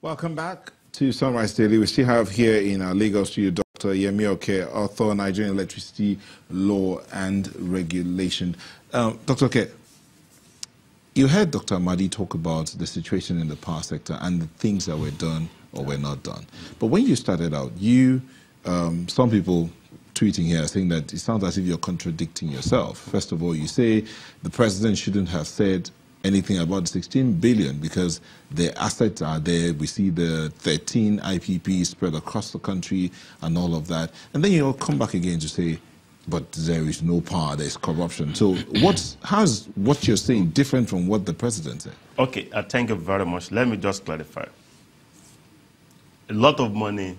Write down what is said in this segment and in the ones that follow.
Welcome back to Sunrise Daily. We still have here in our legal studio Dr. Yemi Oke, author, Nigerian Electricity Law and Regulation. Dr. Oke, you heard Dr. Amadi talk about the situation in the power sector and the things that were done or were not done. But when you started out, some people tweeting here saying that it sounds as if you're contradicting yourself. First of all, you say the president shouldn't have said anything about the 16 billion because the assets are there. We see the 13 IPPs spread across the country and all of that. And then you'll come back again to say, but there is no power, there's corruption. So how's what you're saying different from what the president said? Okay, thank you very much. Let me just clarify. A lot of money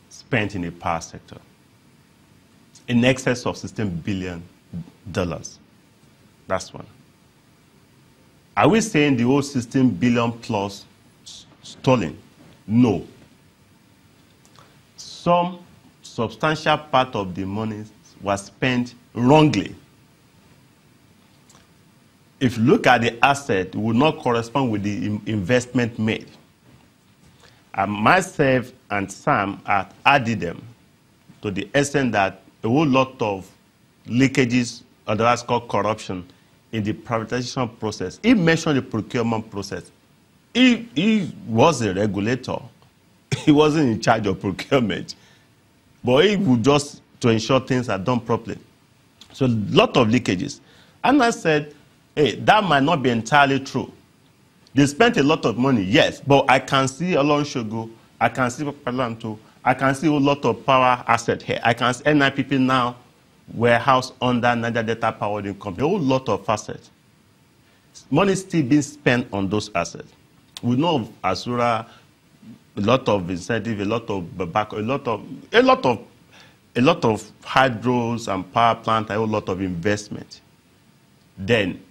spent in the power sector, in excess of $16 billion. That's one. Are we saying the whole 16 billion plus stolen? No. Some substantial part of the money was spent wrongly. If you look at the asset, it would not correspond with the investment made. Myself and Sam have added them to the extent that a whole lot of leakages, otherwise called corruption, in the privatization process. He mentioned the procurement process. He was a regulator. He wasn't in charge of procurement. But he would just to ensure things are done properly. So a lot of leakages. And I said, hey, that might not be entirely true. They spent a lot of money, yes, but I can see Olonshogo, I can see Papalanto, I can see a lot of power asset here. I can see NIPP now warehouse under Niger Delta Power Company, a whole lot of assets. Money still being spent on those assets. We know of Asura, a lot of incentive, a lot of Babako, a lot of hydros and power plant, a whole lot of investment. Then,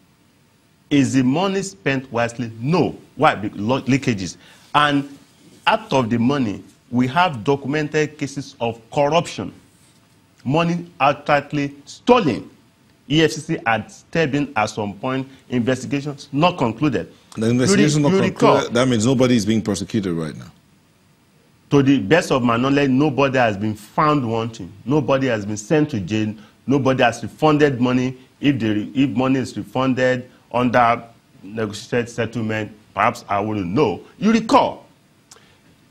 is the money spent wisely? No. Why? Because leakages. And out of the money, we have documented cases of corruption. Money outrightly stolen. EFCC had stepped in at some point, investigations not concluded. The investigation not concluded, that means nobody is being prosecuted right now. To the best of my knowledge, nobody has been found wanting. Nobody has been sent to jail. Nobody has refunded money. If money is refunded under negotiated settlement, perhaps I wouldn't know. You recall,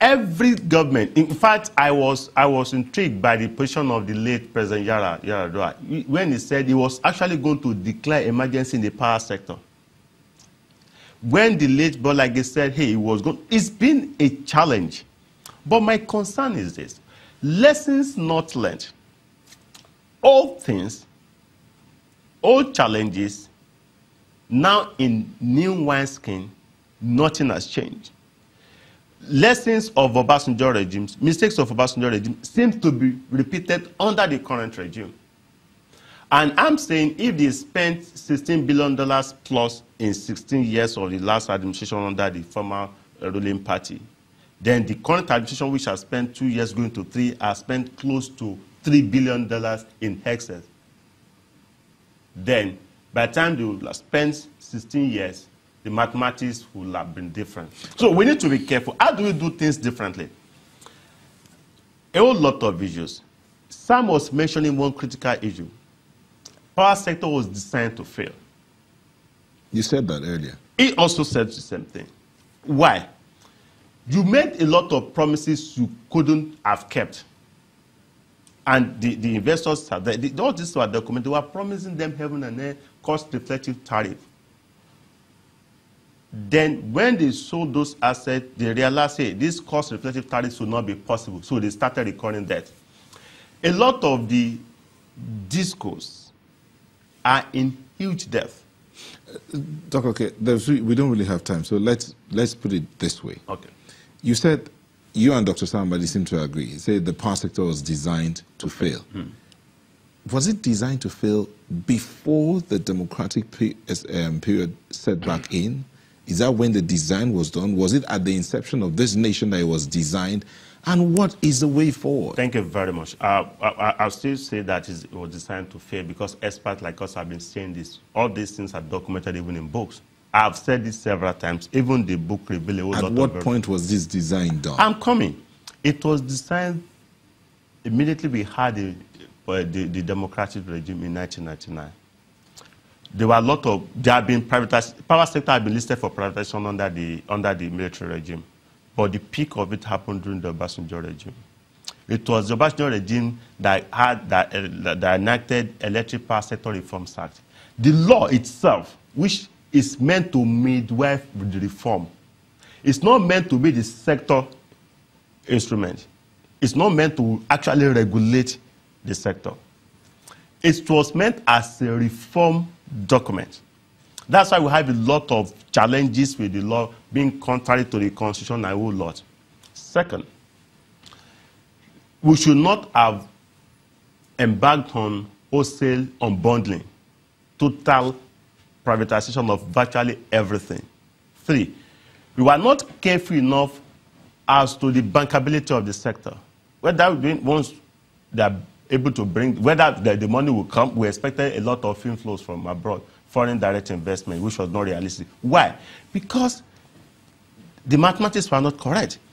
every government, in fact, I was intrigued by the position of the late President Yar'Adua when he said he was actually going to declare emergency in the power sector. When the late Bolage said, hey, he was going, it's been a challenge. But my concern is this: lessons not learned. All things, all challenges, now in new wineskin, nothing has changed. Lessons of Obasanjo regimes, mistakes of Obasanjo regime seem to be repeated under the current regime. And I'm saying if they spent $16 billion plus in 16 years of the last administration under the former ruling party, then the current administration, which has spent 2 years going to 3, has spent close to $3 billion in excess. Then, by the time they will have spent 16 years, the mathematics will have been different. So we need to be careful. How do we do things differently? A whole lot of issues. Sam was mentioning one critical issue. Power sector was designed to fail. You said that earlier. He also said the same thing. Why? You made a lot of promises you couldn't have kept. And the investors, all this were documented. They were promising them heaven and earth, cost-reflective tariff. Then when they sold those assets, they realized, hey, this cost-reflective tariffs will not be possible. So they started recording debt. A lot of the discos are in huge debt. Doc, okay, we don't really have time, so let's put it this way. Okay. You said, you and Dr. Sambadi seem to agree. You said the power sector was designed to fail. Was it designed to fail before the democratic period set back in? Is that when the design was done? Was it at the inception of this nation that it was designed? And what is the way forward? Thank you very much. I'll still say that it was designed to fail because experts like us have been saying this. All these things are documented even in books. I've said this several times. Even the book revealed a whole lot of... At what point was this design done? I'm coming. It was designed immediately we had the democratic regime in 1999. There were a lot of... There have been privatized... Power sector had been listed for privatization under the military regime. But the peak of it happened during the Obasanjo regime. It was the Obasanjo regime that enacted Electric Power Sector Reforms Act. The law itself, which is meant to midwife the reform, it's not meant to be the sector instrument. It's not meant to actually regulate the sector. It was meant as a reform document. That's why we have a lot of challenges with the law being contrary to the Constitution and a whole lot. Second, we should not have embarked on wholesale unbundling, total privatization of virtually everything. 3, we were not careful enough as to the bankability of the sector. Whether once they are able to bring, whether the money will come, we expected a lot of inflows from abroad, foreign direct investment, which was not realistic. Why? Because the mathematics were not correct.